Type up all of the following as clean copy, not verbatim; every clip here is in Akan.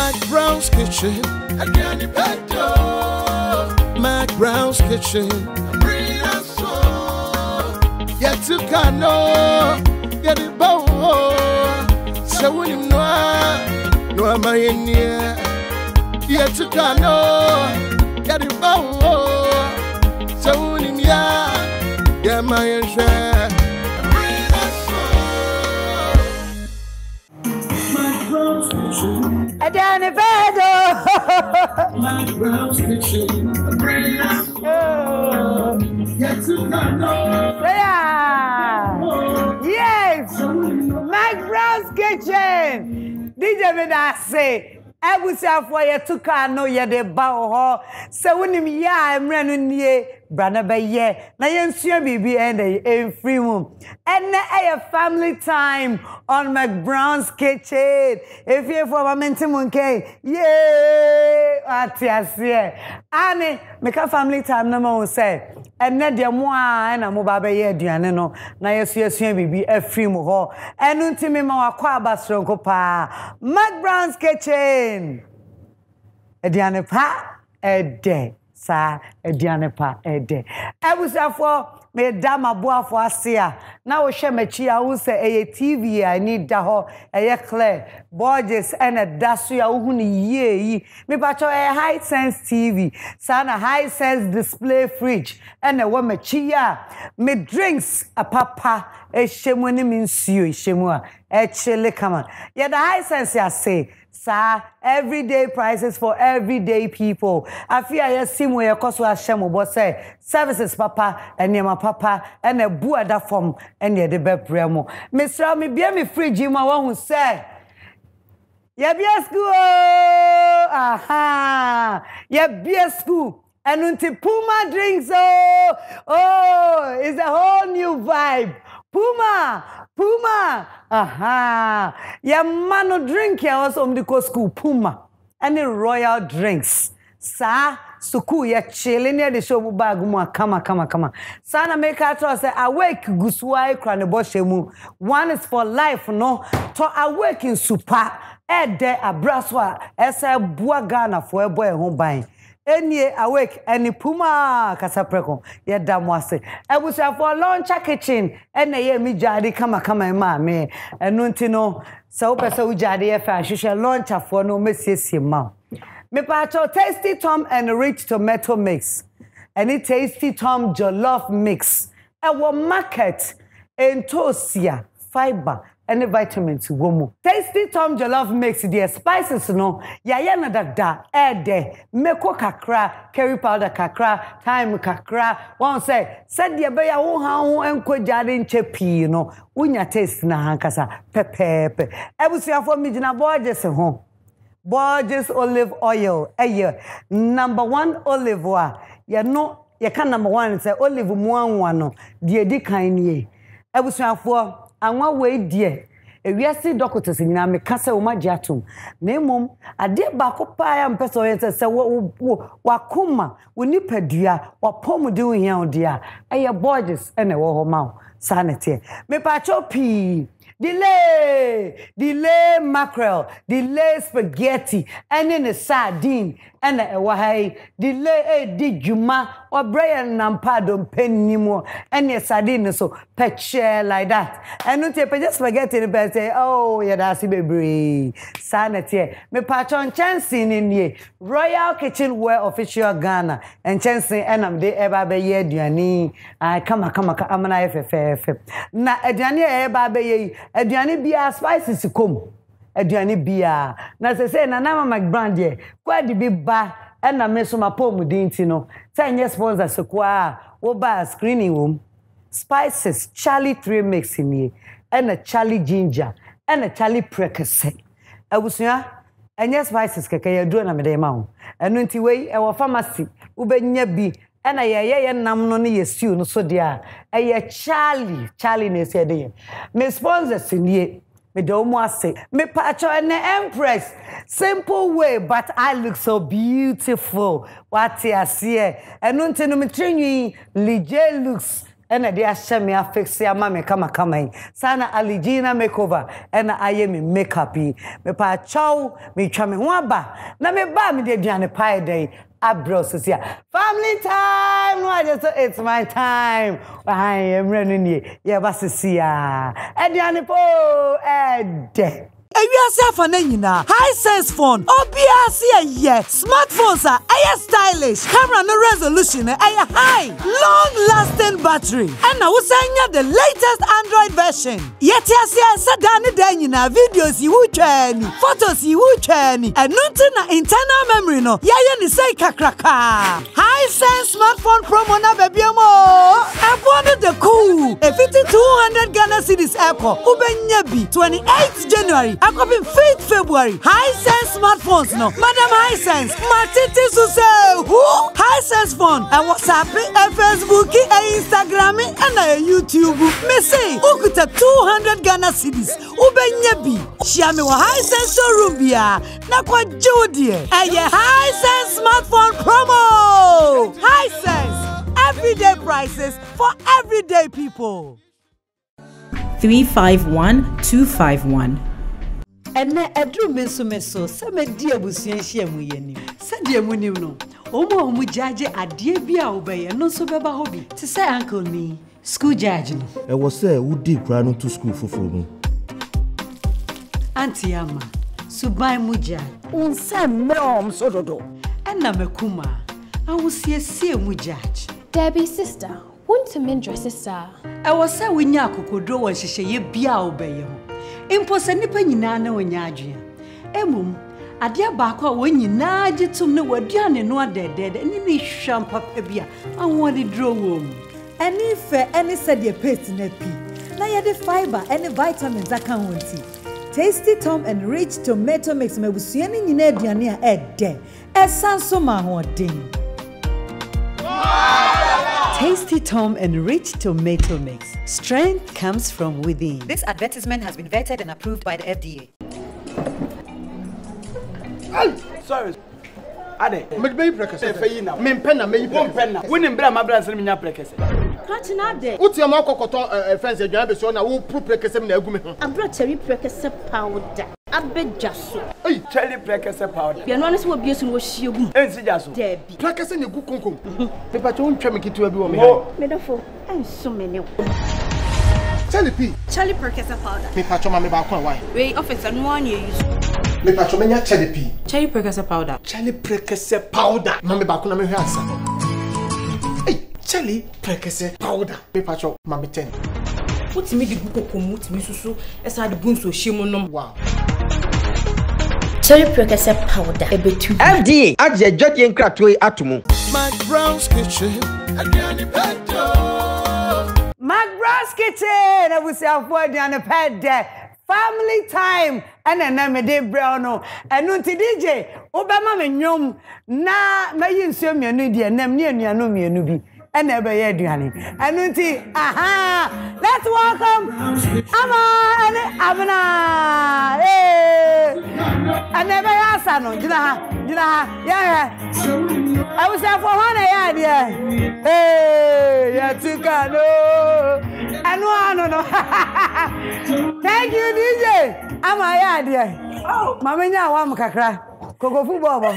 McBrown's kitchen. Again, you better. McBrown's kitchen. Bring us on. Yet to cano. Get it bow. So when you know, no, am I in here? Yet to cano. Get it bow. So when you know, yeah, my share. Adana Bedo. McBrown's kitchen. Yes, McBrown's kitchen. DJ Beda say. I was out for you to car no ya de bow. So when him ya I'm running near Brother by ye. Now you see baby and a free room. And a family time on McBrown's kitchen. If you're for a mental yay, Atias, Annie, make a family time no more say. And net your moi and a mobile ye dianeno. Now you see baby a free more. And until more quabas pa. McBrown's kitchen. A diane pa a day. Sa Edianepa ede. I was for me dama boa for asia. Now we share mechia who say a TV I need da ho a clear Borges and a dasu ya uhuni ye. Me pacho a high sense TV. Sana high sense display fridge and a woman chia. Me drinks a papa a shemwini means you shemwa a chile come. Yeah, the high sense ya say. Sir, everyday prices for everyday people. I feel I see where cost was shamo, but say services papa and yama papa and a buada form and the bebremo. Mr. Me be me free Jim, I want to say. Ya be a school, aha, ya be a school. And until Puma drinks, oh, it's a whole new vibe. Puma, aha. Ya mano drink ya was the school Puma. And the royal drinks. Sa suku ya chilling near the show bag kama. Sana make her say awake guswai kraneboshemu. One is for life, no. To awake in super. Ede abraswa esa buagana for a boy home buying. Any awake any Puma kasapreko ye damwase e busa for lunch kitchen and ye mi jade kama ma me enu no so pesa u jade ye fa hwehwe lunch for no mesiesie ma me pa cho Tasty Tom and rich tomato mix any Tasty Tom jollof mix e wo market entosia fiber and the vitamins womu. Tasty Tom jollof mix the spices no ya na dada ede meko kakra curry powder kakra thyme kakra one say said the be ya wo ha ho enko jade nche pii no unya taste na hankasa pepepe ebusuafo mi gina Borges ho Borges olive oil #1 olive oil ya no ya kan #1 say olive muanwa no de edi kan nie ebusuafo anwa we die ewiase doctors nyina me kasa wo magiatum na emom ade ba ko pa ya mpeso yete se wakoma woni padua wapom de wo hia odia eye Borges ene wo ho ma sanete me pa chopi delay mackerel delay spaghetti and in a sardine and a wahai delay di juma or Brian Nampado penimo and a sardine so pet share like that and not just spaghetti and say oh yeah that's baby sanity me patron chancing in ye Royal Kitchenware official Ghana and chancing and I'm the eba be ye duani I come amana ff na aduani eba be ye aduani bia spices come aduani bia na say na McBrown de kwa di bi ba na me so mapom dinti no say nye sponsor so kwa wo ba screening room spices Charlie 3 mix in here and a Charlie ginger and a Charlie precase abusua enye spices keke ya duro na me de ma ho enu nti wei e wo pharmacy wo benya bi na ye nam no ne ye stew no so dia eye Charlie na se de me sponsors nie me do mo ase me pacho and Empress simple way but I look so beautiful what you see enu nti no me trinwi Lije looks ena de ahye me afix ya ma me kama yi sana Aligina makeover ena aye me makeup yi me pa chaw me twa me ho aba na me ba me de aduane pie dey abrososia family time no I just it's my time I am running here ya basisia aduane po ede Ewiase afana nyina high sense phone obiase ye smartphones are stylish camera no resolution high long lasting battery and now usanya the latest Android version yet sadani de nyina videos yi wutwani photos yi wutwani enunti na internal memory no yaye ni say kakraka high sense smartphone promo na bebiemo abone the cool 5200 Ghana cedis echo ubenya bi 28th January Akopin 5th February high sense smartphones no Madam High Sense Matiti Suse who high sense phone and WhatsApp and Facebook and Instagram and YouTube me say ukuta 200 Ghana cedis ubenya bi shiame wa high sense showroom bia na kwa jodie high sense smartphone promo high sense everyday prices for everyday people 351251 Ene edru meso se me di abusuan hia mu yeni se die mu nim no omo jaje ade bia obeye no so beba hobi ti say uncle ni school judge no e wo say wo di kra no to school foforo mu auntie ama subai mu ja unse me so dodo ena mekuma awusiesie mu judge Debbie sister want to mend your sister e wo say wonya akokodo won hyehyeye bia obeye ho imposa nipa nyina na wonya adwea emum ade baako a wonyina agitum ne waduane no adedede ni ne hwam papa bia awon de draw wom ani fe ani said paste na pi na ye de fiber ani vitamins aka wonti Tasty Tom and Rich Tomato Mix mabusua ni nyina aduane a ede esanso ma hodin Tasty Tom and Rich Tomato Mix. Strength comes from within. This advertisement has been vetted and approved by the FDA. Sorry. Ade, me prekese fe na. Me penna me penna. Wonim bra McBrown's me nya prekese. Kwati na ade. Uti am akokoto fence adwan be so na wo pro prekese me na agu me ho. Abro cherry prekese powder. Abejaso. Ey, cherry prekese powder. Bia no ne so obiesu no hie gu. Ensi jaso. Debi. Prekese ne gu konkom. Pepa cho ntwa me kitu abi wo me. Medofo, enso me ne. Cherry P. Cherry prekese powder. Pepa cho ma me ba kon why? We officer no one you use. Me pa cho me nya cherry P. Cherry prekese powder. Cherry prekese powder. Ma me ba kon na me hwe asa. Ey, cherry prekese powder. Me pa cho ma me 10. Utimi di gu kokom utimi susu esa de bunso hye nom Wow. Cherry prekese powder. Ebetu. FDA aje jodie nkratoi atomo. McBrown's kitchen. McBrown's kitchen I was afford aduane pede family time and na me de brown no enu ti DJ obema me nwom na mayi nsuo mienu die nam ne anuano mienu bi and ebe ye aduane enu ti aha let's welcome Abena and ebe ya sa no gina ha yeah I was there for one yeah yeah tuka no no thank you DJ ama ya there mama nya wa mkakra koko football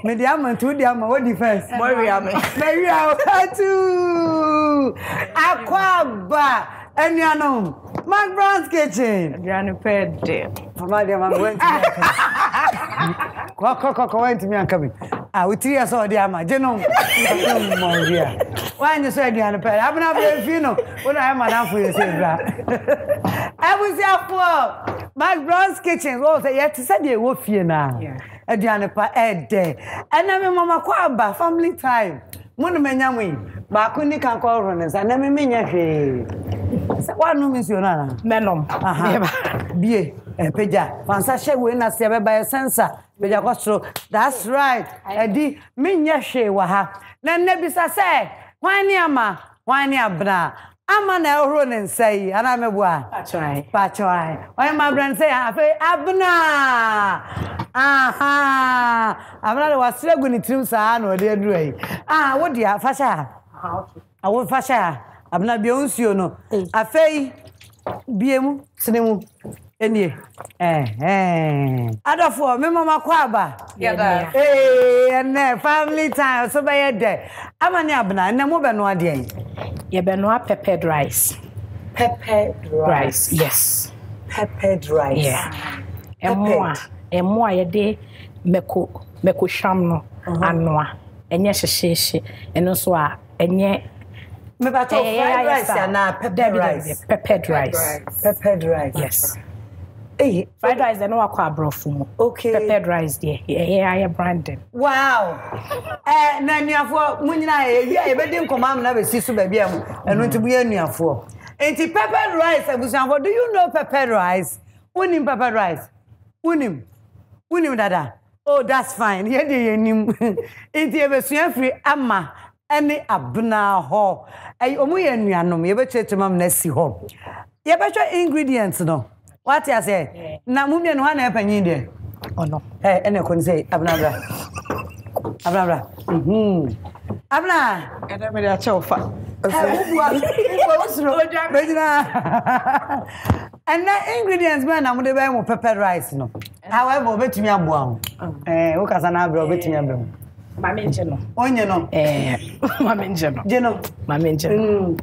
me dia man tu dia ma what defense Maria tu akwaba enuano McBrown's kitchen aduane pede mama dia mama went ko went me ankabi utiri aso dia ma jeno Maria wanye so aduane pede abena be fino wona ai madam for you say bra for McBrown's kitchen wo say yet say dey wo fie na aduane pa ede ena me mama kwaba family time munu menyamwe ba kuni kan ko ronesa na me menya hwe se wanu misiona na menom bie peja fansa shewe na se beba sensa peja kwastro that's right edi menya hwe wa ha na nebisa se hwan ni abna ama na ehoro ne nsai ana mebua pachoi why my brand say afi abna abna le wasregu ni trim sa na ode aduru ai wo dia fasha awo fasha Abena bia unsuo no. Afei biemu sinemu enie. Adofo me mama kwa aba. Ene family time so be there. Amani Abena na mo be no ade yin. Ye be no peppered rice. Peppered rice. Yes. Peppered rice. Yeah. Emo ye de meko sham no anoa. Enye hyehyehye. Eno so a enye me ba to fried rice na peppered rice. Peppered rice. Peppered rice. Yes. Hey, fried rice no akwa abrofu mu. Okay. Peppered rice there. Yeah, branding. Wow. Na nuafo munyina e be di nkomam na be sisu ba bia mu. Eno nti bu ya nuafo. Enti peppered rice abusanfo, do you know peppered rice? Unim peppered rice. Unim dada. Oh, that's fine. Ye de yenim. Enti e be suan free ama ene Abena ho. Omu ye nuanom ye be chetemam na si ho. Ye be twa ingredients no. What you say? Na mumia no na epanyin de. Oh no. Ene ko ni say Abena bra. Abena. Ene me da chofa. And the ingredients man na mo de buy mo peppered rice no. However, obetumi aboa ho. Wo kasa na abra obetumi abra. Mame nje no. Onye no. Mame nje no. Je no. Mame nje no.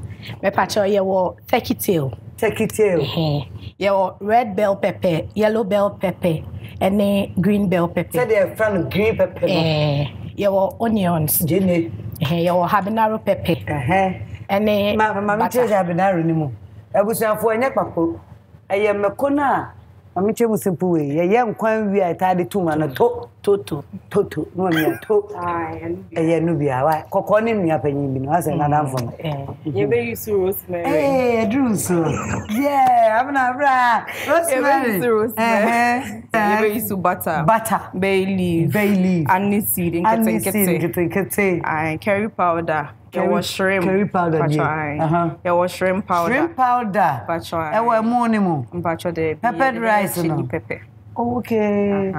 Me pa cho ye wo turkey tail. Turkey tail. Ye wo red bell pepper, yellow bell pepper, and green bell pepper. Say they from green pepper. Ye wo onions. Je ne. Ye wo habanero pepper. And Mama change habanero ni mo. Ebusuafo enye papo. Eye mekona Mami chemu simple way. Ye nkwan wi atade tuma na toto no mi to. Eye no bia wa. Kokko ni nua panyin bi no ase na danfo no. Ye be use rosemary. Drew so. Yeah, Abena bra. Rosemary. Ye be use butter. Bay leaf. Aniseed Kete. Curry powder. There was shrimp. Curry powder. There was shrimp powder. Shrimp powder. Ewe monimo. Peppered rice no. Pepper. Okay.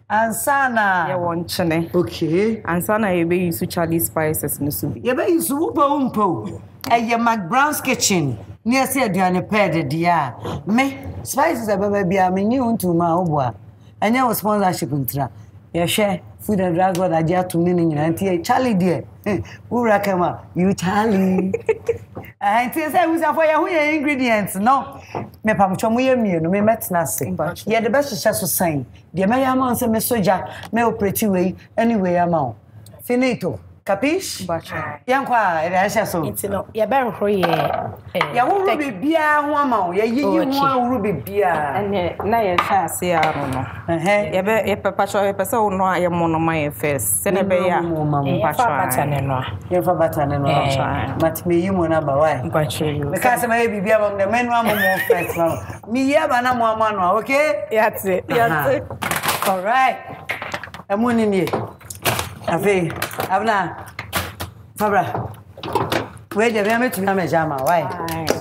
Ansana. Ye won chene. Okay. Ansana ye be use Charlie spices no so. Ye be use umpo. Eye McBrown's kitchen. Near say aduane ped dia. Me spices ababa bia me nyi untuma obua. Anya wo sponsorship ntra. Ye share food and drug what adia to me nyina nti Charlie there. Ura kama you Charlie. Nti say we say for your ingredients no. Me pamcho mo ye mienu me metna se. Ye the best so sign. De me ya ma say me soja me operate way anyway ama. Finito. Capiche? Yankwa, e dey so. Nti no, ye be rohro ye. Ya wo rubi bia ho ama wo. Ye yiyi ho rubi bia. Ene na ye fa ase aro no. Ye be ye papacho ye pese wo no aye mo no ma ye first. Se ne be ya. Papacho batane no. Ye fa batane no. But me yi mo na ba why? Papacho you. Me ka se me bibia bam de menu am mo first no. Me ye ba na mo ama no, okay? That's it. All right. Amuni ni. Afi, Abena. Fabra. We je be metumi na mejama, why?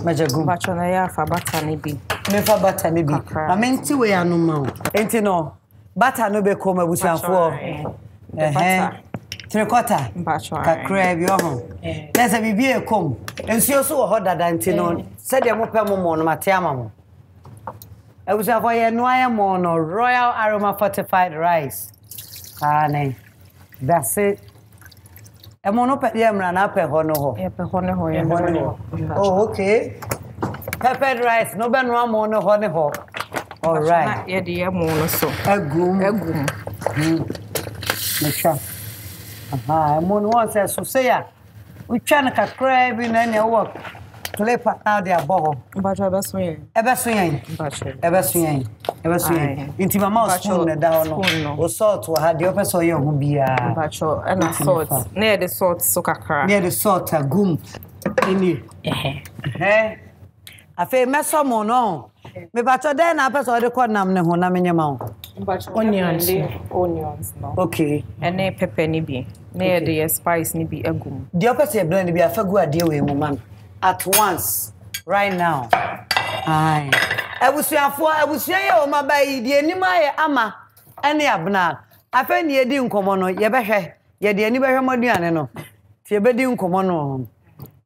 Mejagum. Papacho na ya fa batane bi. Me fa batane bi. Ma menti we anu ma. Enti no. Bata no be kom abusuafo. Trekota. Kakra bi oho. Nese bibi e kom. Ensuo so wo dada enti no. Se de mo pɛ mo no mate ama mo. Abusuafo ye no aye mo no Royal Aroma fortified rice. Ne. That's it. Emono pe ye mra na pe ho no ho. Ye pe ho ne ho. Oh, okay. Peppered rice no be no amo no ho ne ho. All right. Ye de mo no so. Agum. Mecha. Emono won say so say ya. We twa na kakra bi na ne wo. Play part now they are boho. Mbacho ebeso yen. Ebeso yen. Inti mama spoon na da no. O salt wa ha de opeso yen ho bia. Mbacho na salt. Na the salt so kakra. Na the salt agum. Eni. Afi meso mo no. Me bacho den na peso de kodnam ne ho na menyema ho. Mbacho onions no. Okay. Ene pepper ni bi. Na the spice ni bi agum. De opeso e blend bi afagu ade we mu man. At once right now. Aye. Abusuya ye o mabai de anima ye ama ene Abena. Afa ni edi nkomo no ye behwe. Ye de ani behwe maduane no. Ti e bedi nkomo no.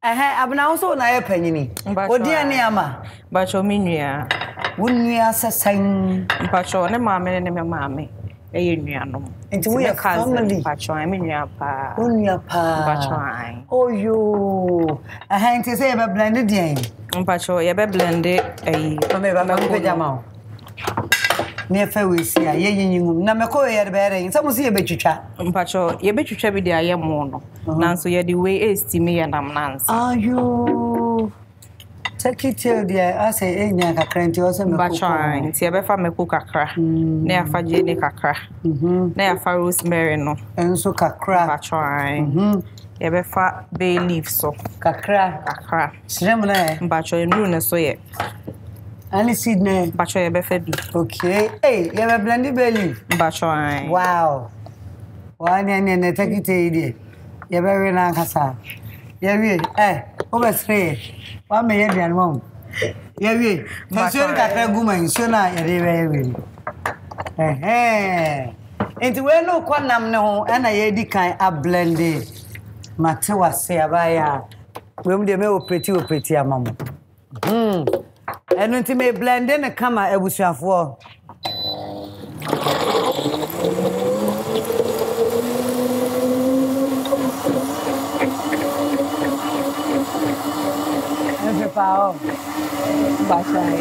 Abena also na ye panyini. Odi ani ama. Bacho minua. Wunua sesan. Bacho ne maame ne me maame. Eye nuanom. Enti we are family. Bacho minua pa. Wunua pa. Bacho ai. Oh yo. Enti say be blend den. Bacho ye be blend ayi. Me ba me pejama. Ne fa we si a ye yinyingum na me ko ye de bere yin samu si ye betwitwa mpacho ye betwitwa bi de aye mo no nanso ye de we estime ye nam nansa ayo take it till there I say enya kakra nti o se me ko mpacho nti ye be fa me ko kakra na ya fa je ne kakra na ya fa rosemary no enso kakra mpacho ye be fa bay leaf so kakra sirem na mpacho enru ne so ye Any seed ne bacho ye be fe bi. Okay. Hey, you have blended belly. Bacho ai. Wow. One and take it idea. You very na kasa. You we over 3. One me head and mom. You we. Fashion kakra guma so na ye very. Enti we no kwanam ne ho na ye di kan a blended. Mate wase abaya. We mu de me operate amamo. And when me blend in a camera, I was for. Every power. Bachai.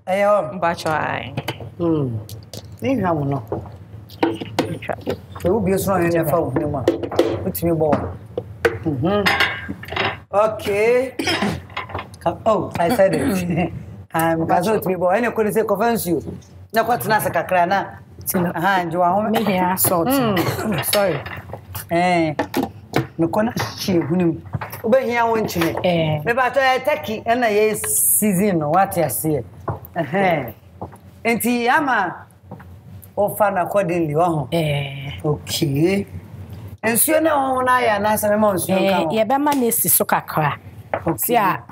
Ayo. Bachai. Ni hamu no. We will be strong in the phone. What's me boy? Okay. Oh, I said it. Gazo to me boy. Any could say convince you. Na kwat na sa kakra na. Njo wa Me here salt. Sorry. Me kona chi hunim. Obe hia wonchi me. Me ba to take na ye season no what you say. Enti ama ofa na accordingly wa ho. Okay. Ensuo na ho na ya na se me ma ensuo ka ho. Ye be ma na si so kakra. Si a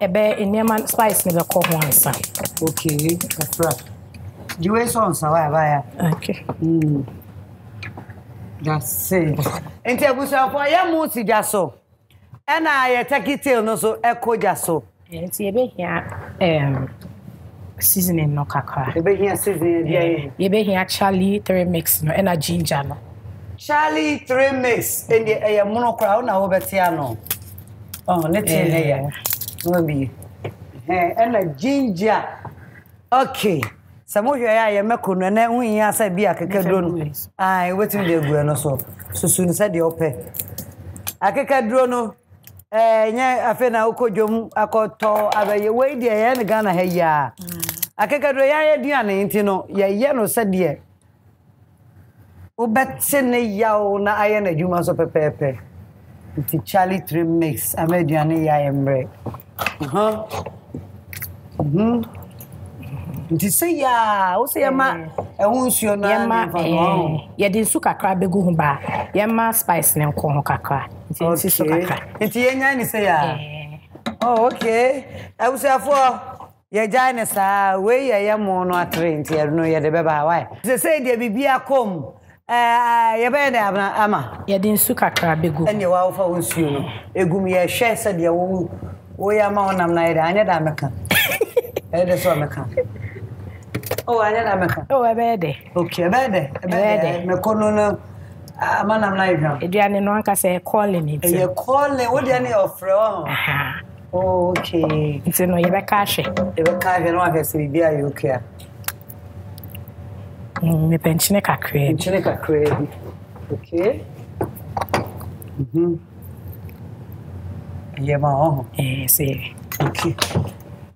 ebe enema spice ne be ko ho ansa. Okay, that's right. You way so onsa wa ba ya. Okay. That's it. Enti abusa for ya mu si dwa so. E na ye take tail no so e ko dwa so. Enti ye be hia seasoning no kakra. Ye be hia seasoning dey. Ye be hia Charlie 3 mix no e na ginger no. Charlie 3 mix and the monocrown na obetia no. Oh, let's see here. No be. And a ginger. Okay. Samo hwe ya ye mekonu na hu yin asa bi akekadro no. Ai, wetin dey gu no so. Susu ni se dey ope. Akekadro no nye afe na ukodwom akoto abaye we dey ye ne Ghana ha ya. Akekadro ya ye duane nti no ye no se dey Ubetsene yaw na aye na juma so pepepe. Nti Charlie 3 mix amediane ya emre. Nti se ya, o se ma ehun nsuo na ma ye din su kakra begu hu ba. Ye ma spice ne nko ho kakra. Nti su kakra. Nti ye nya ni se ya. Oh, okay. I was afo ye jane sa we ye mo no atre nti ye no ye de beba why. Se de bibia kom ye be na Abena Ama ye din su kakra begu ene wa wo fa wonsuo no egum ye hwe se de wo ya ma wonam na ye da anya da meka e de so meka oh anya da meka oh ebe de okay ebe de me kono no ama nam na ye eduane no anka se calling it ye calling wo de ne ofre o oh okay nti no ye be ka hwe no ahwe se bibia ye okay me penchine kakra. Okay. Yeah, ma. See. Okay.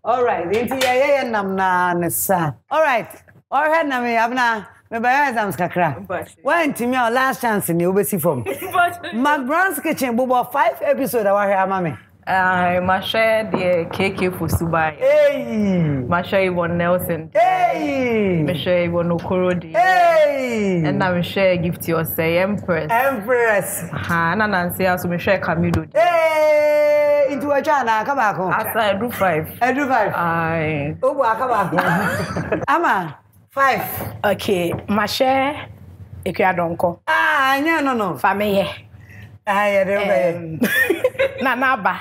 All right. Inti ya nam na nesa. All right. All right na me Abena me ba exams kakra. When to me last chance ni obesi form. McBrown's kitchen bobo 5 episode wa hwe ama me. My share the KK for Subai. Hey! My share Yvonne Nelson. Hey! My share Yvonne Okorodi. Hey! And I'm share gift you say Empress. And Nancy also me share Camilo. Hey! Into a chana, come back home. I do 5. I do 5. Aye. Oh, come back. Ama 5. Okay, my share Ekiadonko. Ah, no. Family. Aye, Nanaba.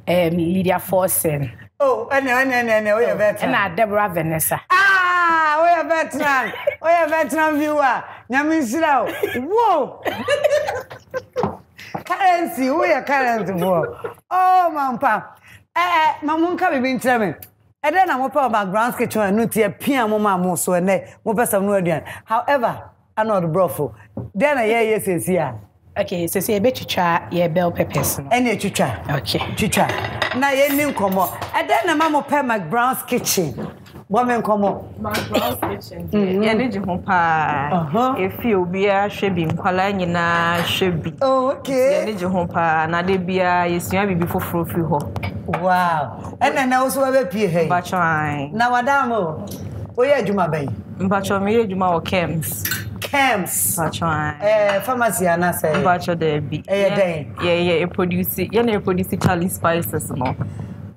Lydia Forsen. Oh, and we are veteran. And Deborah Vanessa. Ah, we are veteran. We are veteran viewer. Nyamisira. Whoa. Currency, we are currency. Oh, Mampa. Mamunka be been traveling. And then I'm up McBrown's kitchen and not a piano mamma so and they more person no again. However, I'm not a brothel. Then I yes here. Okay, so say a bit chicha, yeah, bell peppers. Any chicha. Okay. Chicha. Now you name come on. And then I'm up McBrown's kitchen. Woman come on. McBrown's kitchen. Yeah, need you home pa. If you be a should nkwala nyina should be. Oh, okay. Yeah, need you home pa. Na de bia yesu abi before free ho. Wow. And then also have a PA. Bachai. Now, madam, oh, yeah, Juma Bay. Bacho me Juma or Camps. Bachai. Pharmacy, and I say, Bacho there be. Yeah, produce Charlie Spices, no.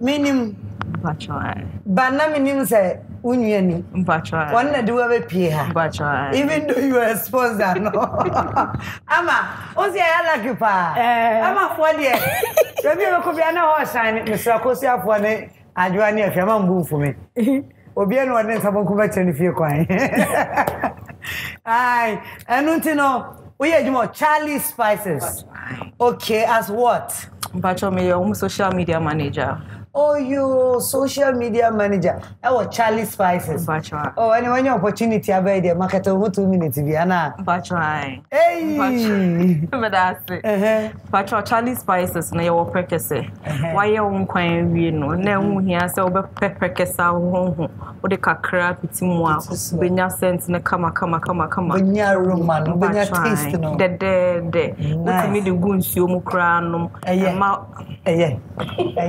Meaning, Bachai. But now, meaning say, Union. Bachai. One do have a PA. Bachai. Even though you are a sponsor, no. Ama, what's the other like you, pa? Ama, for the. Maybe I could be an hour sign, Mr. Cosia for the Adjuani, if you're not move for me. Obiano, and then someone come back to the few coin. Aye, and don't you know, we are more Charlie Spices. Okay, as what? Bacho me your social media manager. Oh, you social media manager. Oh, Charlie Spices. Bacho. Oh, and when your opportunity about the market over 2 minutes, Viana. Bacho. Hey, but that's it. Bacho Charlie Spices na your prekese. Why you kwan wi no na hu hia se obe prekesa ho o de kakra pitimu a benya sense na kama benya roman benya taste no de utimi de gunsuo mu kra no ma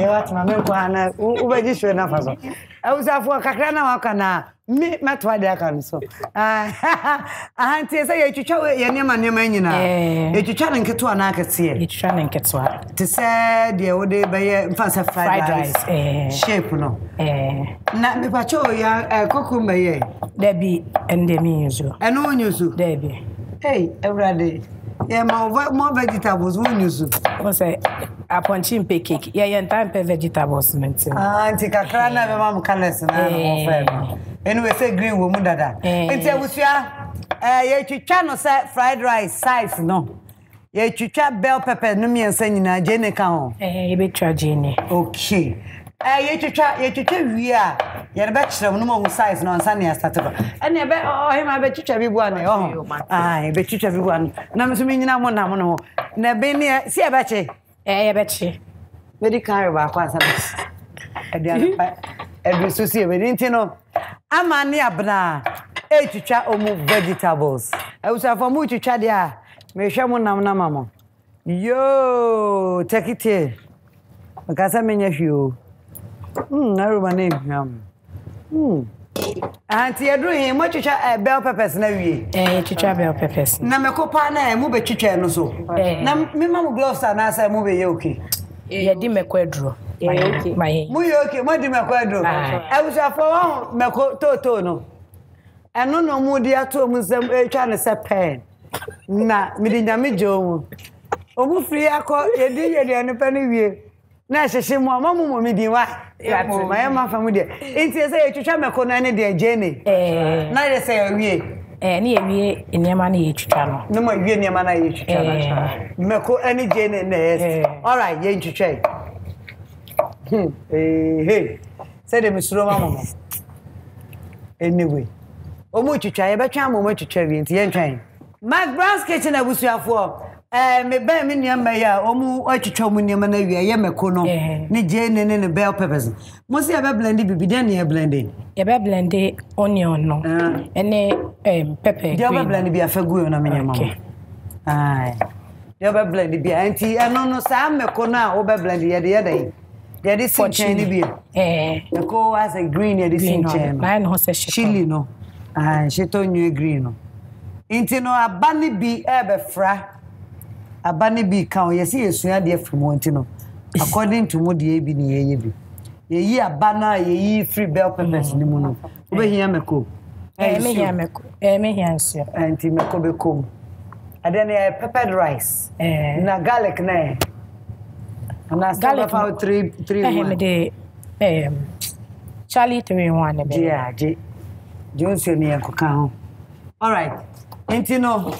what ma na ubeji shwe na faso awusa fo kakra na wakana me matwa de aka so ahanti se ye twitwa ye nema nyina ye twitwa ne nketo na akese ye twitwa ne nketo te se de wo de be mfasa fried rice shape no na me pacho ya kokumba ye debi endemi yuzu eno nyuzu debi hey everybody yeah more vegetables we nyuzu what's say aponchi cake yeah time pe vegetables mention anti kakra na be mam colors na no fair anyway say green wo mu dada enti abusua ye twitwa no say fried rice size no ye twitwa bell pepper no miensa nyina jene ka ho ye betwa jene okay ye twitwa wi a ye be kire no mo size no ansa ne start ba ene be he ma be twitwa bi bua na ye be twitwa bi bua na me so me nyina mo na mo no na be ne si e be che ye be che me di kan ba kwa ansa edian pa every so see we didn't know amani abna e twitwa omu vegetables e usa for mu twitwa dia me hwe mo nam na mamo yo take it here makasa menya hwio na roba na ehwam anti edru hin mo twitwa bell peppers na wie twitwa bell peppers na mekopa na mu be twitwa no so na me mam gloves na say mu be ye okay ye di mekwadro okay mu ye okay mo di mekwadro e usa for meko toto no eno no mu di ato mu nsem etwa ne se pen na mi di nyame jo omu free akọ ye di anu pa ni wie na hyehye mu amamu mo mi di wa ma ma fa mu de enti se ye twitwa meko na ne de jene na ye se ye wie ni ye wie enema na ye twitwa no no ma wie enema na ye twitwa na meko ani jene na yes all right ye twitwa hey say de misuro mama anyway omu twitwa ye betwa mo twitwa wie enti ye ntwan McBrown's kitchen abusuafo me ba me niam ya omu otwitwa mu niam na wi ye meko no ne jene ne bell peppers mo se ya be blend bibi den ye blend ye be blend onion no ene pepper green ye be blend bi afagu na me niam ai ye be blend bi anti eno no sa meko na o be blend ye de sinchen ni bi meko as a green ye de sinchen na no se chili no sheto nyu green no inti no abani bi ebe fra abani bi kan ye si esua de from inti no according to mo de bi ni ye bi ye yi abana ye yi free bell peppers ni mu no obe hia meko me hia nsu inti meko be kom And then peppered rice. Na garlic na. And I garlic about 3 Charlie 3-1 be. Yeah, Jones you near cook. All right. Intino,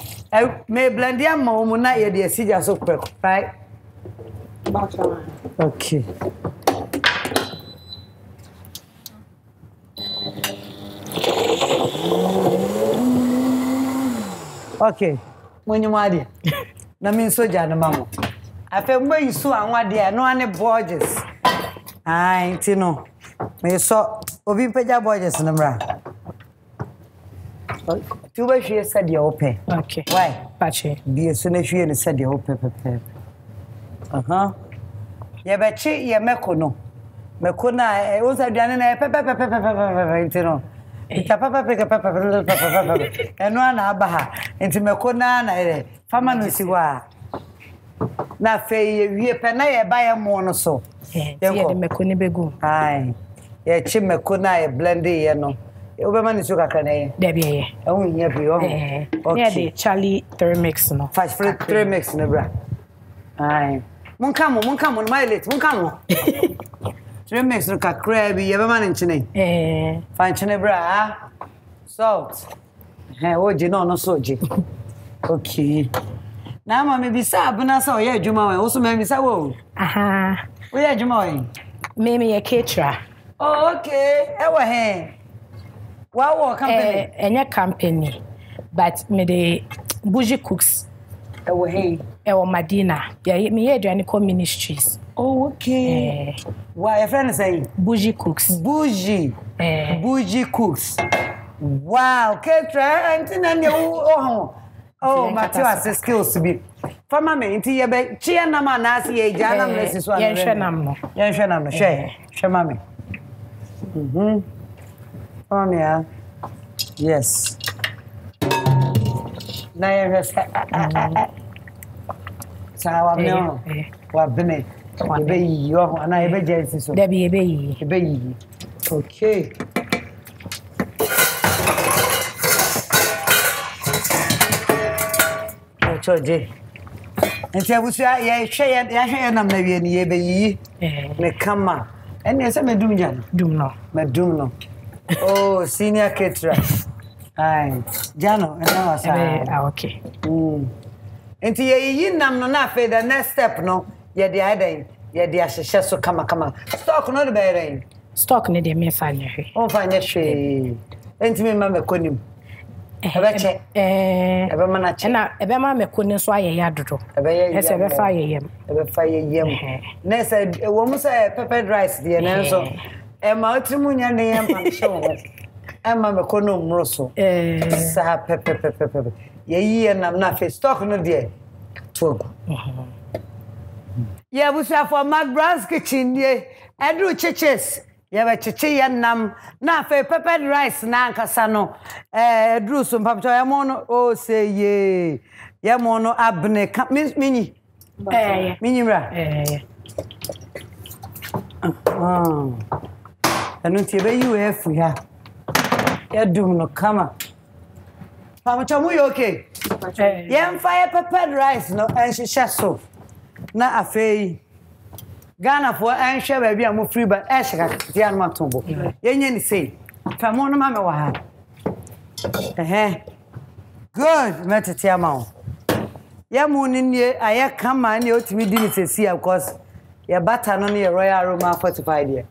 may blend your mom na ye de sija so quick, right? Okay. Okay. When you want na min soja na mamo. Afa mbo yisu anwa de no ane Borges. Ai, Intino. Me so obi peja Borges na mra. Tu ba hwie said you open. Okay. Why? Pache. Be so na hwie ne said you open pepe. Ye be chi ye meko no. Meko na o sa duane na pepe Intino. Ita papa eno na aba ha enti meko na fama no siwa na fe wie pe na ye ba ye mo no so ye de meko ni begu ai ye chi meko na ye blend ye no e obema ni so kakra na ye de bi ye e hu nya bi o okay de Charlie 3 mix no fast 3 mix no bra ai mun kamo no my late mun kamo 3 mix no kakra bi ye be man nchine fa nchine bra salt oji no soji okay na ma me bisa abuna sa oye adwuma we wo so me bisa wo aha wo ye adwuma we me ye caterer oh okay ewa he wa company enya company but me the bougie cooks ewa he ewa Madina me ye aduane co ministries. Oh, okay. Why your friend say bougie cooks. Bougie cooks. Wow, Ketra, antina ne oh, Matthew skills to be. For mama, inti ye be chia na ma na si ye jana mlesi so ye hwe nam no. Ye hwe nam no, hwe mama. Mama ya. Yes. Na ye hwe sa wa no. Wa bene. Ebe yi yo ana ebe jensi so. Debi ebe yi. Okay. Choje. Nti abusia ye hwe nam na wie ni ebe yi. Ne kama. Ene se medum jana. Medum no. Oh, senior caterer. Ai, jano ena wasa. Okay. Nti ye yi nam no na fe the next step no. Ye de aden ye de ahehye so kama stock no de beere stock ne de me fanya hwe on fanya hwe enti me ma mekonim ebeche ebe mana che na ebe ma mekonim so aye ya dodo ese ebe fa ye yem na se wo mu se peppered rice de na so e ma otrimu nya ne yem pa so e ma mekonim mroso sa pepe ye yi nam na fe stock no de togo Yeah, we say for McBrown's kitchen, yeah. Edru chiches. Yeah, but chichi yanam. Na fe peppered rice na nkasano. Edru so mpapcho ya mono. Oh, say yeah. Ya mono abne. Mini. Mini ra. Anu tiebe UF ya. Ya dum no kama. Pamcho mu you okay? Yeah, fire peppered rice no and she so. Na afei Ghana for anhwe ba bia mo free ba ehye dia no matombo yenye ni sei fa mo no ma me wa ha good metete ama ya mo ni nie aye kama ni otimi di ni sesi because ya butter no ne royal aroma fortified here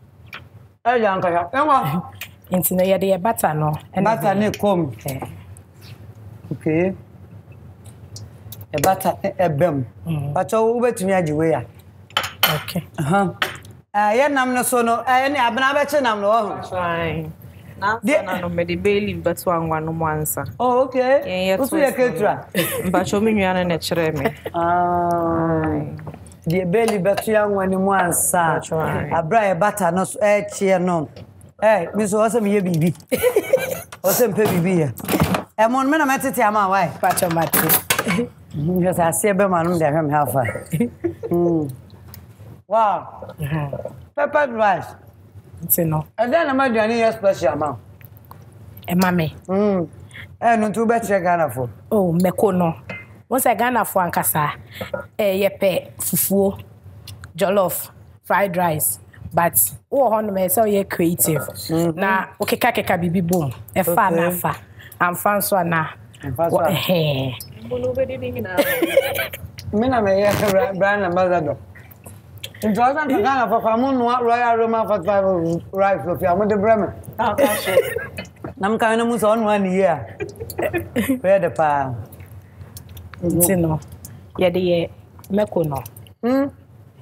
ya nka ya enwa enti no ye de butter no butter ne kom okay e butter ebem pacho ubetumi ajiwe ya okay ya nam no so no ne abena be che nam no ho fine na no me de beli beto anwa no mwansa oh okay usu ya ketra pacho me nua na chere me de beli beto anwa ni mwansa abra e butter no so chie no mi so ose me ye bibi ose mpe bibi ya mon me na metete ama why pacho mate Because I see a man there him half. Wow. Peppered rice. It's no. And then I'm doing a special amount. E mame. No too better Ghana for. Oh, meko no. Once I Ghana for ankasa, yepe fufu, jollof, fried rice. But on me so you're creative. Na okeka bibi boom. E fa na fa. Am fan so na. Me na me brand ambassador. In Jordan to Ghana for Famun Royal Roma for 5 rice of Yamu de Bremen. Nam kind of mus on 1 year. Where the pa? No. Yeah, the mekono.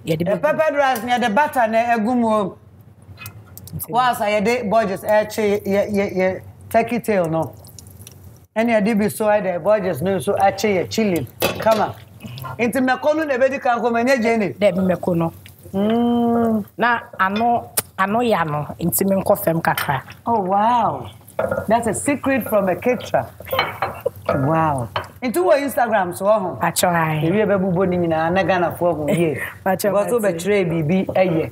Yeah, the peppered rice near the butter near a gumo. Was I did Borges actually take it tail no. Any I did be so I the Borges no so actually chilling. Come on. Into mekono the baby can come and Jenny. There be mekono. Na ano yano into me kofem kakra. Oh wow. That's a secret from a caterer. Wow. Into what Instagram so ho. Actually. You be bubo ni na na Ghana for ho ye. Go to be tray bibi eye.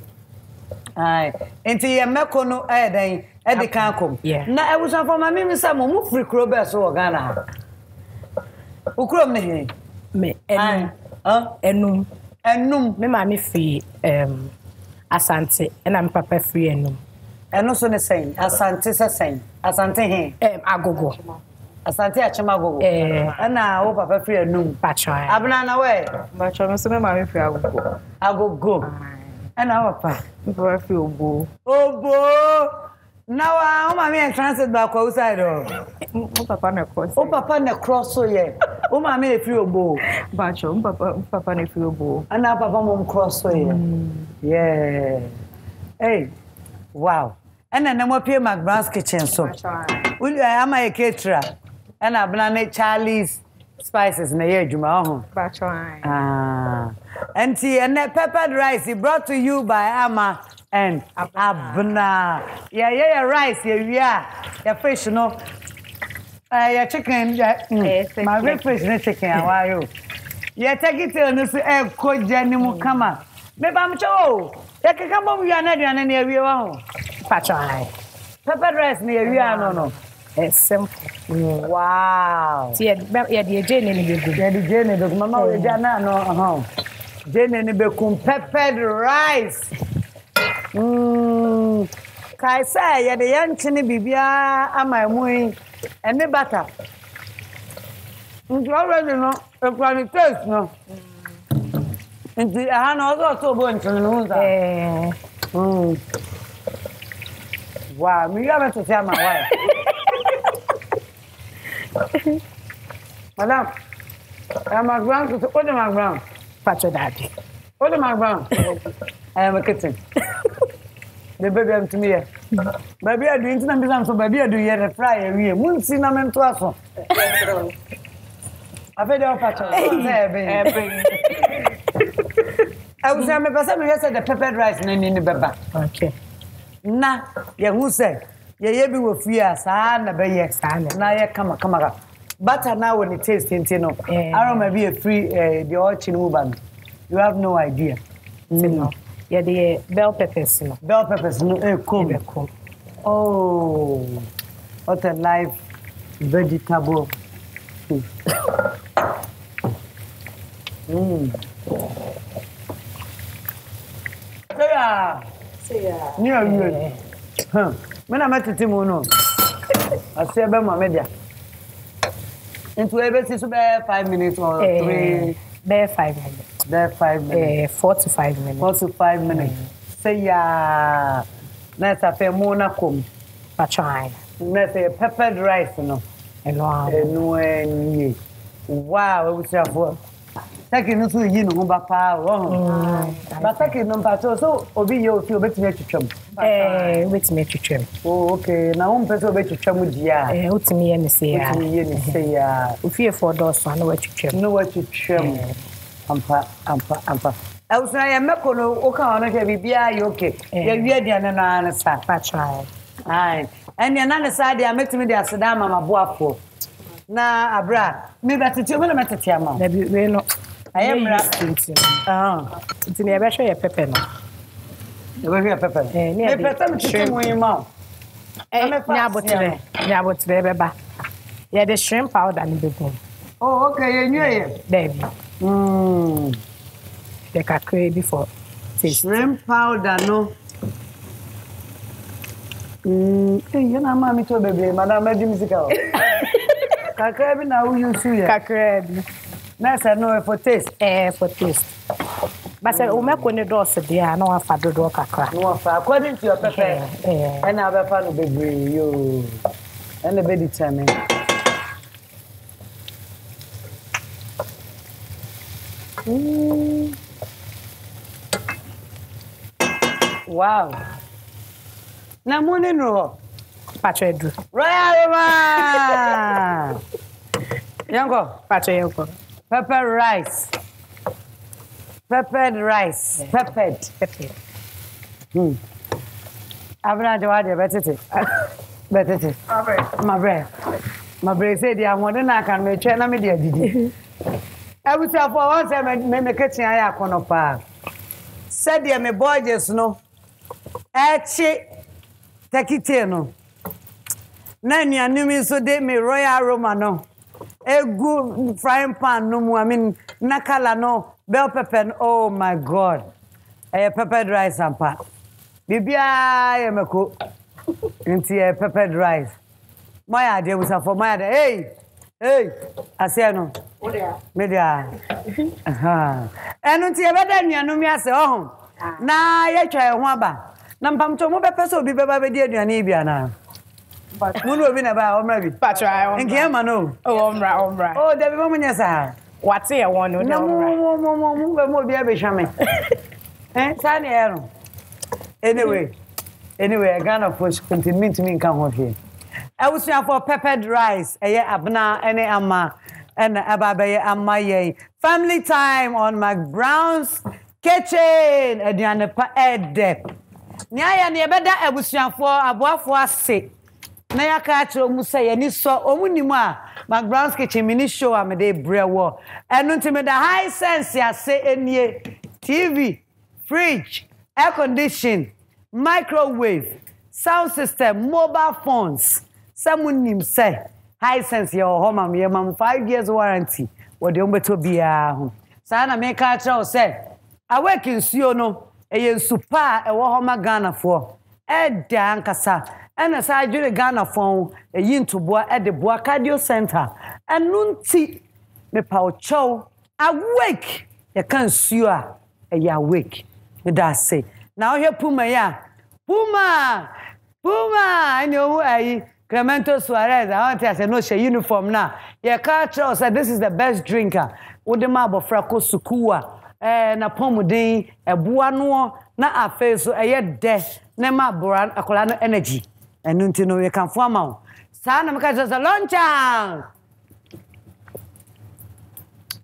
Ai. Into ye mekono den e de kan kom. Na e wusan for ma me say mo free kro be so Ghana. Ukrom ne he. Me enum. Enum me ma me free Asante and I'm papa free enum. Eno so ne saying Asante se saying Asante he agogo. Asante achema agogo. Na wo papa free enum. Patron. Abena na we. Patron so me ma me free agogo. Agogo. Na wo papa. Papa free obo. Obo. Now I ma me transit back outside o. Papa na cross. O papa na cross so ye. O ma me free obo. Patron papa na free obo. Ana papa mom cross so ye. Yeah. Hey. Wow. And then mo pay McBrown's kitchen so. We am a caterer. And Abena Charlie's spices na ye adwuma ho. Patron. And see and that peppered rice brought to you by Ama and Abena. Yeah, rice, yeah, fish, no. Yeah, chicken, my very fish, no chicken, how are you? Yeah, take it to no egg, cold janimu, come on. Maybe I'm cho. Yeah, come on, we are not near you. Patron. Peppered rice near you, no. It's simple. Wow. Yeah, the Jane in the good. Yeah, the Jane, the mama, no. Jane and the peppered rice. Kai say ya the young chini bibia ama mui and the butter. You already know if you taste no. And the hand also to go into the wow, me have to tell my wife. Madam, I'm McBrown's. What the McBrown? Patron daddy. What the McBrown? I am a kitchen. The baby am to me. Baby are doing something so baby are doing a fry we won't see na men to aso. I fed your patron. I was am person who said the peppered rice in the baba. Okay. Na ye who said ye be wo fear sa na be ye na ye kama butter now when it tastes no. I don't maybe a free the all chinuban. You have no idea. No. Yeah, the bell peppers. No. Bell peppers, no, cool. Oh, what a live vegetable. Say ya. Yeah. Huh. When I met the Timono, I say about my media. Into every 5 minutes or 3. Bare 5 minutes. There 5 minutes. 45 minutes. 45 minutes. Say ya. That's a fair mona come. Patron. That's a peppered rice, no. And wow, it was your fault. Taking us to you know, Papa. But taking them, so Obi, you feel better to chum. With me to trim. Oh, okay. Now, one person better to chum with ya. What's me and say, if you 4 doors, I know what to trim. Know what to trim. Ampa. I was I am not going to walk on a heavy beer, okay. You're ready and an Patron. Aye. And the other side, they are making me the Sadama, my boy. Na abra, me better to me better tiama. We no. I am resting. It's never show your pepper no. You will hear pepper. Me pepper to shrimp when you mouth. Nyabo today beba. Yeah, the shrimp powder in the room. Oh, okay, you knew it. Baby. The kakre before. Shrimp powder, no. Hey, you know, mommy told baby, Madam Musical. Kakre, now you see it. Kakre. That's I know for taste. For taste. But say o make one do so dia na wa fa dodo kakra. No fa according to your pepper. And I be fa no baby yo. And the baby determine. Wow. Na money no. Pacho edu. Royal Roma. Yango, Pacho yango. Pepper rice. Peppered rice. Peppered. Abena jawade betete. Betete. My bread said ya wonder na kan me twa na me dia didi. I say for once me kitchen aya kono pa. Said ya me boys no. Echi takite no. Na nuanu mi so de me royal Roma no. Egu frying pan no mu I mean nakala no bell pepper oh my god. Peppered rice and pan. Bibia ye meko. Nti peppered rice. My idea was for my idea. Hey, I say no. Media. Enu nti e beda nuanu mi ase ohun. Na ye twa ho aba. Na mpamto mo be pese obi be ba be di aduane bia na. Munu obi na ba omra bi. Patra on. Nge ma no. Oh omra. Oh, David mo nya sa. Wate e won no. Na mo be mo bia be hwame. Sa na e no. Anyway, Ghana folks continue to me kan ho here. I was for peppered rice. Abena Ama and Ababa Ama ye. Family time on McBrown's kitchen. Ediane pa ede. Nya ne beda abusuafo aboafo ase. Na ya ka achiro mu say ani so omunimu a McBrown's kitchen mini show amede brewo. Enu ntime da high sense ase enie TV, fridge, air condition, microwave, sound system, mobile phones. Someone nim say high sense your home am ye mam 5 years warranty. What the umbeto bia ho. Sa na me ka achiro say awake nsuo no eye nsupa e wo homa Ghana fo. E dan kasa ena sa adwire Ghana fo eyi ntoboa e de boa cardio center. Enu nti me pa ocho awake ye kan nsuo a e awake. Me da say na ohwe Puma ya. Puma ani owu ayi Clemento Suarez, I want to say no she uniform now. Your culture said this is the best drinker. Udema bofrako sukua. Na pomudin ebua no na afe so eye de na ma boran akola no energy. Enu nti no we kan fo ama wo. Sa na me ka say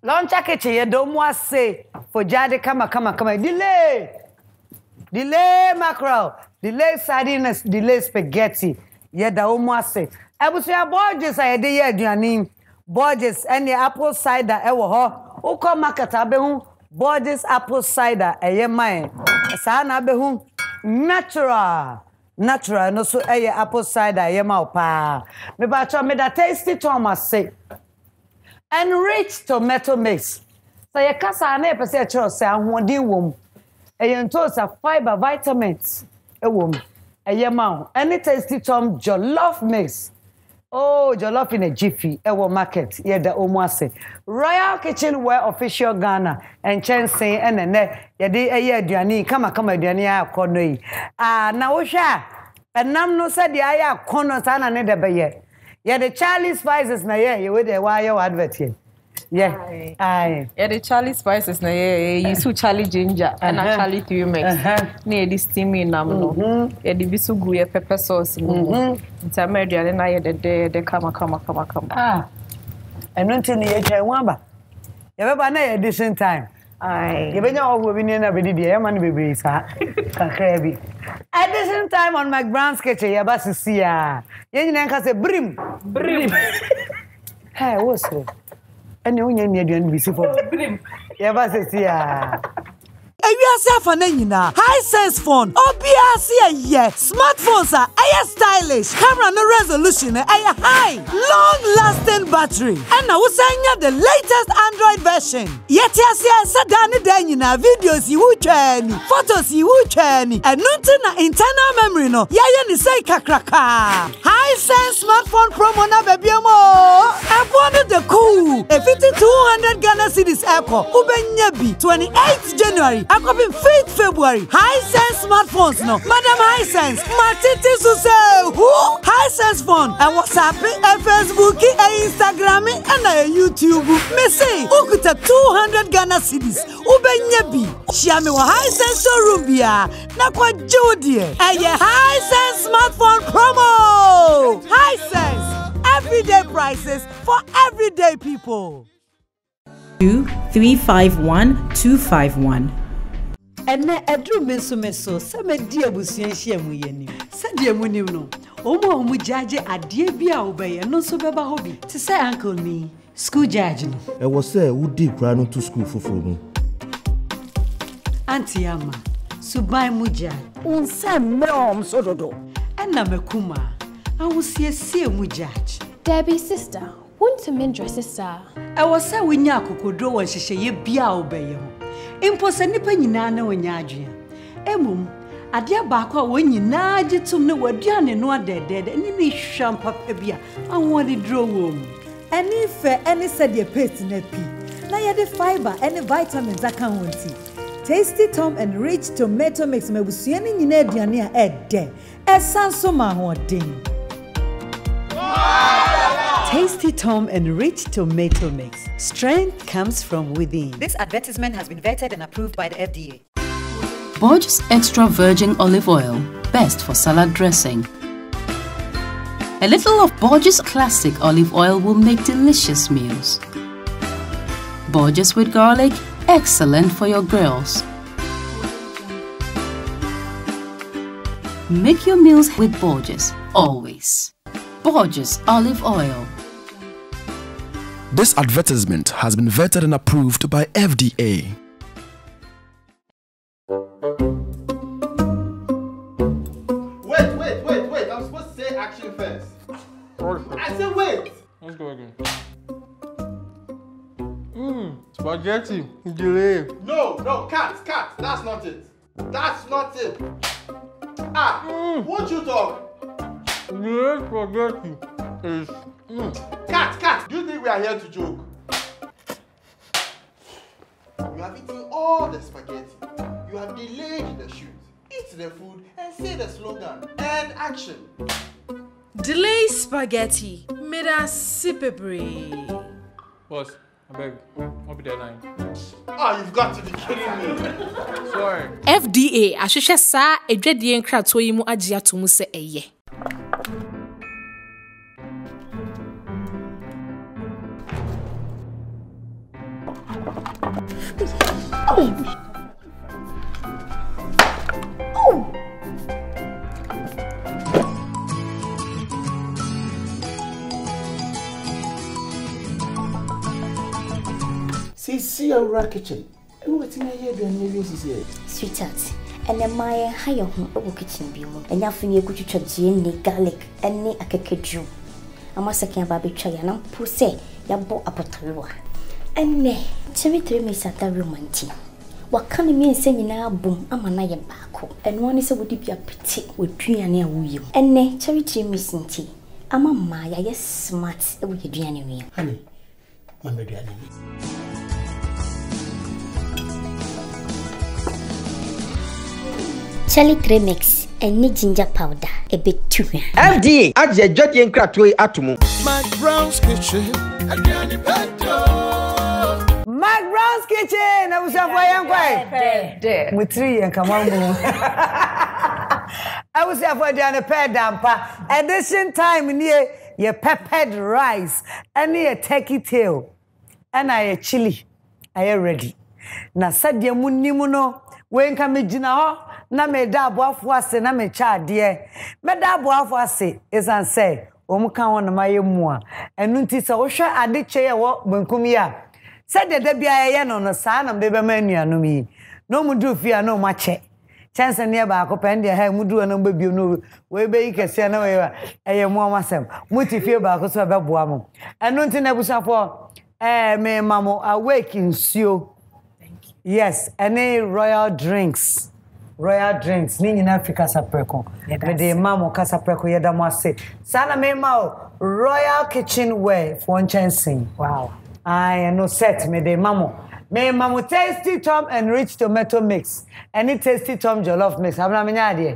Launcher kitchen ye do mo ase for jade kama. Delay mackerel, delay sardines, delay spaghetti. Ye da omo ase. Ebusia Borges ayede ye aduane. Borges any apple cider e wo ho. Uko market abehu Borges apple cider eye man. Sa na abehu natural no so eye apple cider eye ma pa. Me ba cho me da tasty Thomas say. Enriched tomato mix. So ye kasa na e pese e chiro say ahodi wom. Eye nto sa fiber vitamins e wom. Any tasty Tom jollof mix. Oh, jollof in a jiffy. Ewo market. Yeah, the omwase. Royal Kitchenware official Ghana. And Chensing and yeah, the aduani. Kama aduani ya kono yi. Na osha. And nam no said the aya kono sana ne de beye. Yeah, the Charlie Spices na yeah, with the wire advert here. Yeah. Aye. Yeah, the Charlie Spices na yeah, you Charlie ginger and Charlie 3 mix. Ne the steaming nam no. Yeah, the bisugu ye pepper sauce no. Intermediate na yeah the kama. And nothing ye try wamba. You be na a decent time. Aye. You be nya owo bi ni na be di e man bebre sa. Kakra bi. At the same time on McBrown's kitchen ya ba sisi ya. Ye nyina nka say brim. Hey, what's it? And you need to be for. Yeah, but it's ewiase afa na nyina high sense phone obiase ye smartphones are stylish camera no resolution high long lasting battery and now usanya the latest Android version yet sadani da nyina videos yi wutwani photos yi wutwani enunti na internal memory no yaye ni say kakraka high sense smartphone promo na bebiemo abone the cool a 5200 Ghana cedis echo ubenya bi 28th January akopin 5th February high sense smartphones no madam high sense matiti so say who high sense phone and WhatsApp and Facebook and Instagram and YouTube me say ukuta 200 Ghana cedis ubenya bi shiame wa high sense showroom bia na kwa jodi high sense smartphone promo high sense everyday prices for everyday people 2351 251 Ene edru meso se me di abusuan hia mu yeni se di mu nim no omo jaje ade bia obeye no so beba ho bi ti say uncle me school judge no e was say wo di kra no to school foforo mu auntie ama subai muja unsa me so dodo ena mekuma awusiesie mu judge Debbie sister want to mindre sister I was say we nya kokodo won hyehyeye bia obeye ho impo se nipa nyina na wonya adwea emum ade baako a wonyina agitum ne waduane no adedede ni ne hwam papa bia anwode dro wom eni fe eni se de paste na pi na ye de fiber eni vitamins aka wonti Tasty Tom and Rich Tomato Mix mabusua ni nyina aduane a ede esanso ma hodin Tasty Tom and Rich Tomato Mix. Strength comes from within. This advertisement has been vetted and approved by the FDA. Borges Extra Virgin Olive Oil, best for salad dressing. A little of Borges Classic Olive Oil will make delicious meals. Borges with garlic, excellent for your grills. Make your meals with Borges, always. Borges Olive Oil. This advertisement has been vetted and approved by FDA. Wait. I'm supposed to say action first. I said wait. Let's go again. Spaghetti. Delay. No, cat. That's not it. Won't you talk? Delay spaghetti is... Cat. Do you think we are here to joke? You have eaten all the spaghetti. You have delayed the shoot. Eat the food and say the slogan. And action. Delay spaghetti. Made a sipebre. Boss, I beg. I'll be there 9. Oh, you've got to be kidding me. Sorry. FDA, ahwehwe sa edwadie nkrato yi mu agye atomu se eye. See your kitchen. And what's in here doing here? Sweetheart, and then my higher home over kitchen bill, and now for you could you garlic, and ne a cakeju. I must say, baby, try and I'm pussy, ya bought a potato. And ne, cherry 3 miss at the romantic. What can you mean saying now, boom, I'm an iron back, and one is a would be a pretty with 3 and near you. And ne, cherry 3 missing tea. I'm a Maya, yes, smart with your journey. Honey, I'm ready. Charlie 3 mix and ginger powder a bit too. FDA aje jodi enkrato atomu. McBrown's kitchen. McBrown's kitchen. I was a Mutri and Kamambo. I was for the pet damper. Edition time near your peppered rice and near turkey tail. And I a chili. I am ready. Na sadia munimuno. When can me jina na me da boafo ase na me cha de me da boafo ase isan say omuka won ma yemu a enu nti se wo hwe ade che ye wo benkum ya se de da bia ye no no sa na me be ma anuanom yi no mudu fia no mache chance ne ba ko pen de ha mudu no babio no we be ikese na we eye mo amasem muti fie ba ko so be boa mo eno nti na busafo me mamo awake nsuo yes any royal drinks ni nyina Africa sapreko me de mamo kasapreko yeda mo ase sana me ma royal kitchenware for chancing wow I no set me de mamo tasty tom and rich tomato mix any tasty tom jollof mix abna me nya de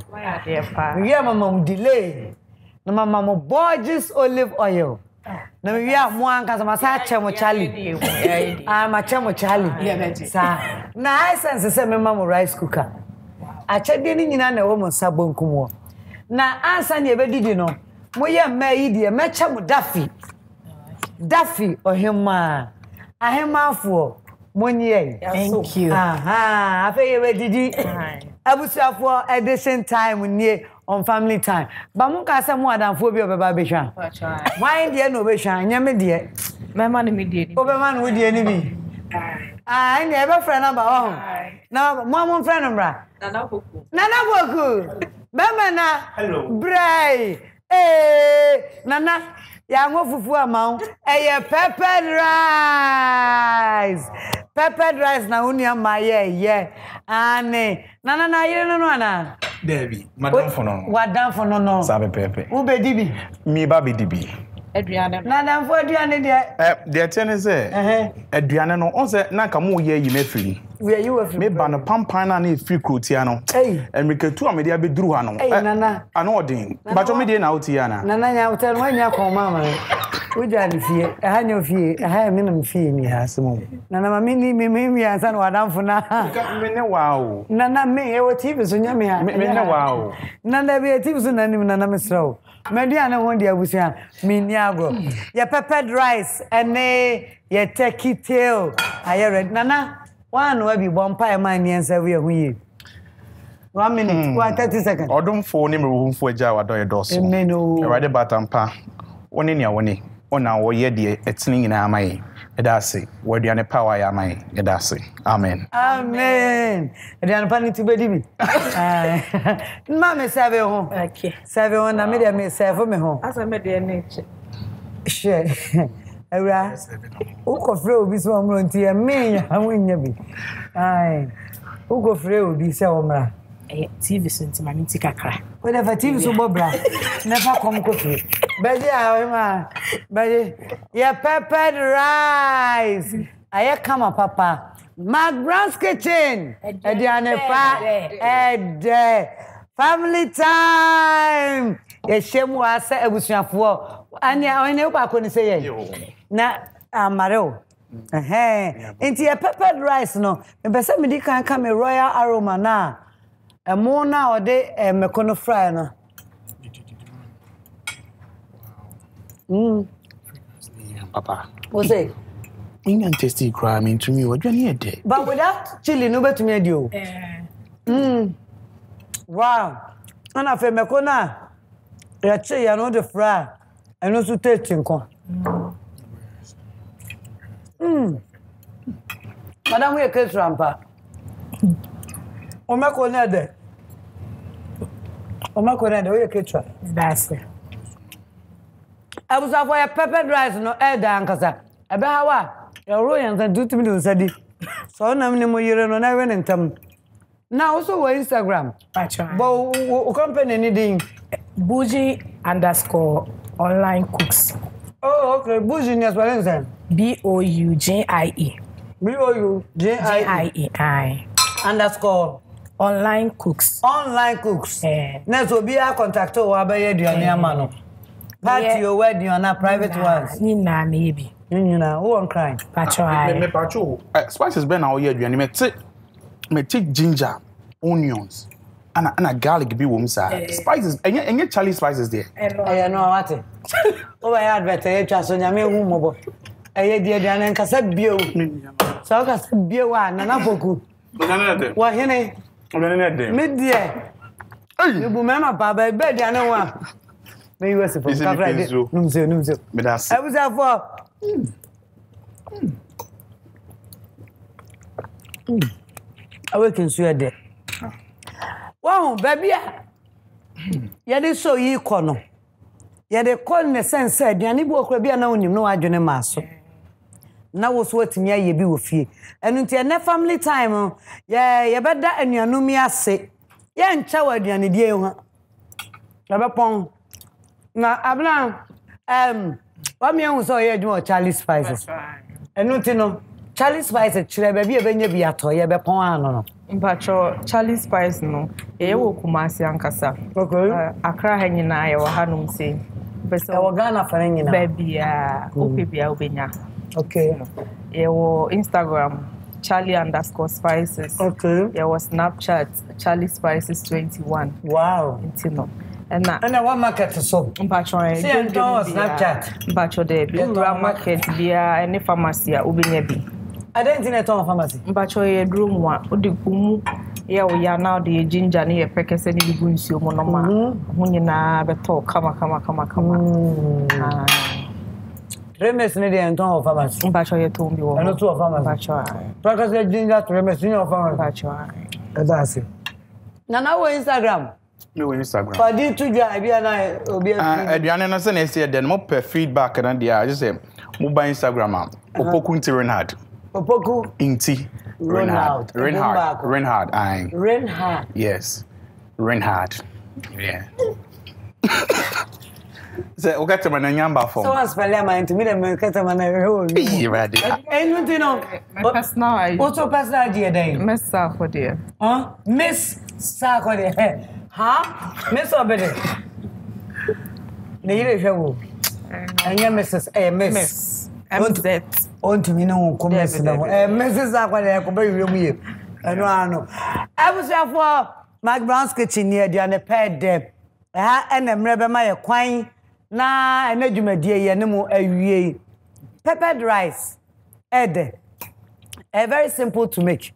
pa we are mamo delay na mamo gorgeous olive oil na we are mo anka sama sa chemo chali ma chemo chali sa na essence say me mamo rice cooker achede ni nyina na wo mo sabonkum wo na ansa ne ebedidi no mo ye ma yi de me chemo daffy ohema ahemafo monye thank you afa ye bedidi abusuafo edition time nie on family time ba mun ka se mu adamfo bi obeba behwa why de no behwa nyame de mema no me de ni obema no de ni bi ne ebe friend number one na mo friend number nana boku mama na hello brai nana ya ngo fufu amount eye peppered rice na unia maye ane nana yire no ana Debbie madam for no sabe pepe ube dibi mi ba be dibi aduane nana fo aduane de tene se aduane no on se na ka mo ye yi mefiri we you afiri me ba no pampan na na free krotia no emiketu amede abeduru ha no nana ana odin ba to me de na otia na nana nya hotel no nya ko mama ujani fie hanya fie me na mfie ni ha semo nana mami ni me ansa no wadamfo na me ne wow nana me e wo tv so nya me ha me ne wow nana be tv so nanim nana mesrawo mediana won dia busia me ni agro ya peppered rice ene ya turkey tail aye nana one we be bompa e man ni ensa we hu ye 1 minute 30 seconds odum fo ni mrehumfo agya wadoye doso e rade batampa woni nia woni ona wo ye de etini nyina amaye edase waduane power ya amaye edase amen edane pani tibedi bi ma me serve ho okay serve ho na me de me serve me ho asa me de na she Ewa uko free obi so omro nti e me ya wonya bi uko free obi se omra TV so nti mami ti kakra we never TV so bobra never come ko free beje ma beje ya peppered rice aye kama papa McBrown's kitchen ediane pa family time ye shemu asa ebusuafo anya one ba ko ni se ye na amareo enti ya peppered rice no me pese me di kan me royal aroma na emo na ode mekono fry no papa o say in tasty crime into me what you need but without chili no betumi adi o wow ana fe mekona ya che ya no de fry eno so taste nko madam we ke trampa o mekona de we ke tra that's it abusa for ya peppered rice no da ankasa ebe hawa ya ro yan san tutumi do sadi so na me mo yire no na we ntam na also on Instagram but o company ni din bougie_online cooks okay bougie ni spelling sen BOUJIE _online cooks na so be a contact o abaye duane ama no party o wedding na private ones ni na maybe who on crying me pacho spices be na o ye duane me take ginger onions and garlic be wom sa spices enye Charlie spices there no what o ba ya advert e twa so nyame hu mobo eye die duane nkasa bio so ka sa bio wa na boku wa hene me die me bu mema baba be duane wa me US for ka Friday numse me da se I was for Awaken so de. Wow, baby. Ya de so yi kɔ no. Ya de kɔ ne sense aduane bi okra bia na onim no adwene maaso. Na wo so atimi aye bi wo fie. Enu ntia ne family time ye beda anuanum ase. Ye ncha wa aduane die ho. Ya be pon. Na Abena wa me hu so ye adwuma Charlie Spices. Enu nti no Charlie Spices chire ba bi e benya bi ato ye be pon ano no. Mpacho Charlie Spice no ye wo Kumasi ankasa. Okay. Akra ha nyina ye wo hanum se. Bese wo Ghana fa nyina. Babia opebia obenya. Okay. Ye wo Instagram Charlie_Spices. Okay. Ye wo Snapchat Charlie Spices 21. Wow. Intino. And what market so? Mpacho Snapchat. Mpacho de bi market bia any pharmacy a obenya bi. I don't think it's pharmacy. Mpacho ye drum wa odikumu ye wo ya now the ginger ne ye pekese ne bibu nsuo mo no ma ho nyina beto kama. Remes ne dey ento pharmacy. Mpacho ye to bi wo. I know to pharmacy. Mpacho. Pekese ginger to remes ne pharmacy. Mpacho. That's it. Na wo Instagram. No Instagram. For di to dwa bia na obi aduane no se na ese den mo per feedback na dia just say mo ba Instagram am opoku nti Renhard. Opoku inti Renhard. Renhard. Yes. Renhard. Yeah. Say o gata man nyamba form. So as pele man to me dem gata man ho. You ready? Anything no. Personal. What's your personal idea then? Miss Sakode. Huh? Miss Sakode. Huh? Miss Obede. Ne yire hwewo. Anya Mrs. Miss. MZ. On to me no comment no. Mrs. Sakode ko be wiemu ye. Eno ano. Abusia for McBrown's kitchen near the ane ped dem. Ene mrebe ma ye kwan na ene dwumadie ye ne mu awie. Peppered rice. Ede. Very simple to make.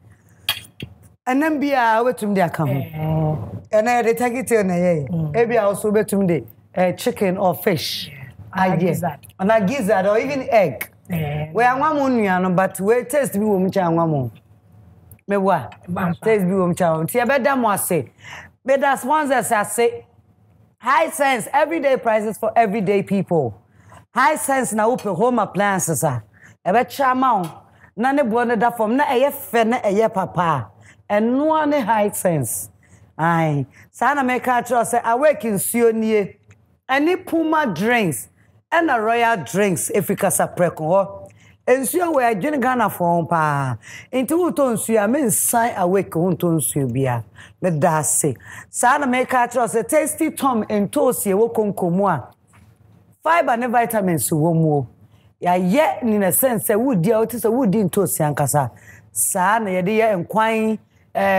And then be a wetum de aka ho. And I take it na ye. E be also wetum de chicken or fish. And a gizzard or even egg. We anwa mo nua no but we taste bi wo mu cha anwa mo. Me wa. Taste bi wo mu cha. Ti e be da mo ase. But that's ones that say high sense everyday prices for everyday people. High sense na open home appliances e be cha ma na ne bo ne da form na eye fe na eye papa. And no one high sense. Aye. Sana make a trust say awake in Sionie. Any Puma drinks and a royal drinks if we can preko. And so we are doing Ghana for pa. Into tons you mean sign awake on tons you be. Let that say. Sana make a trust a tasty tom and toast ye wokon komwa. Fiber and vitamins wo. Ya yet in a sense a wood dear it is a wood in toast yankasa. Sana ye dear and quine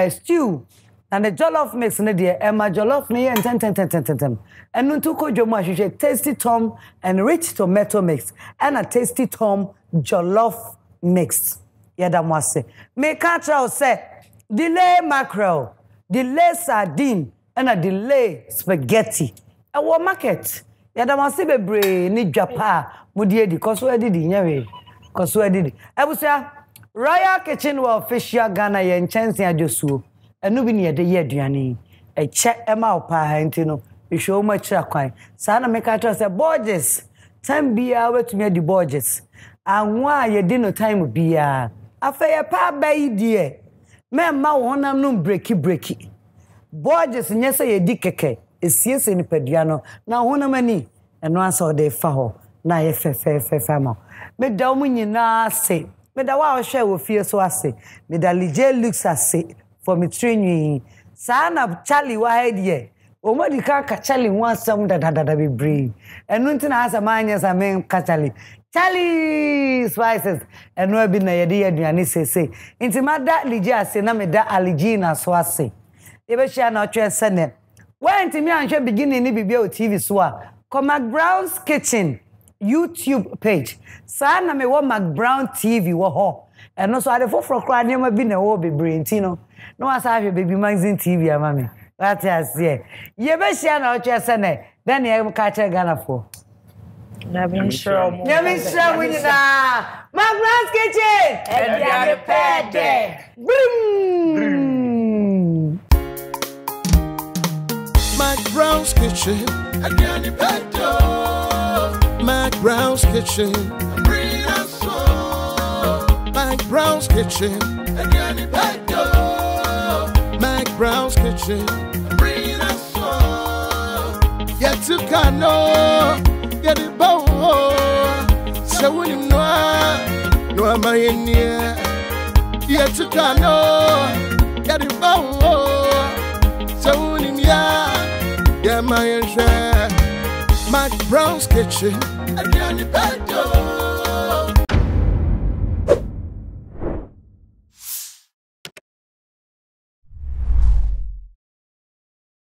stew and the jollof mix na dear Emma jollof na and 10 and nuntu ko jomo ahwehwe tasty tom and rich tomato mix and a tasty tom jollof mix yada mo ase me ka tra say delay mackerel delay sardine and a delay spaghetti e wo market yada mo ase bebre ni dwapa mo die di koso edi di nyawe koso edi di ebusia Royal Kitchen wa official Ghana ye nchense ajosuo enu bi ne de ye aduane e che ema opa ha ntino e show ma kira kwan sa na make atro say Borges time bia wetumi di Borges anwa ye di no time bia afa ye pa bai die me ma wonam no breaki Borges nyese ye di keke esiese ni padua no na wonam ani eno asa de fa ho na ye fe ma me da mu nyina se me da wa hwe wo fie so ase me da lije looks ase for me training sana Charlie wa head o mo di ka Charlie wan sam da be brave enu ntina asa manya sa men ka Charlie Spices enu bi na ye de aduane sese nti ma da lije ase na me da allergy na so ase e be hia na otwe sene when nti mi anhwe beginning ni bibia o TV so a come McBrown's Kitchen YouTube page. Sana me wo McBrown TV wo ho. Eno so ade foforo kra ne ma bi na wo bebre ntino. No asa hwe baby magazine TV ama me. That is here. Ye be share na oche sene. Then ye ka che Ghana for. MiPROMO. MiPROMO winina. McBrown's kitchen. Abena Pede. McBrown's kitchen. Abena Pede. McBrown's kitchen. McBrown's kitchen. Abena Pede. McBrown's kitchen. Yet to cano. Get it bow. So when you know am I in here? Yet to cano. Get it bow. So when you yeah, my share. McBrown's kitchen. Again, the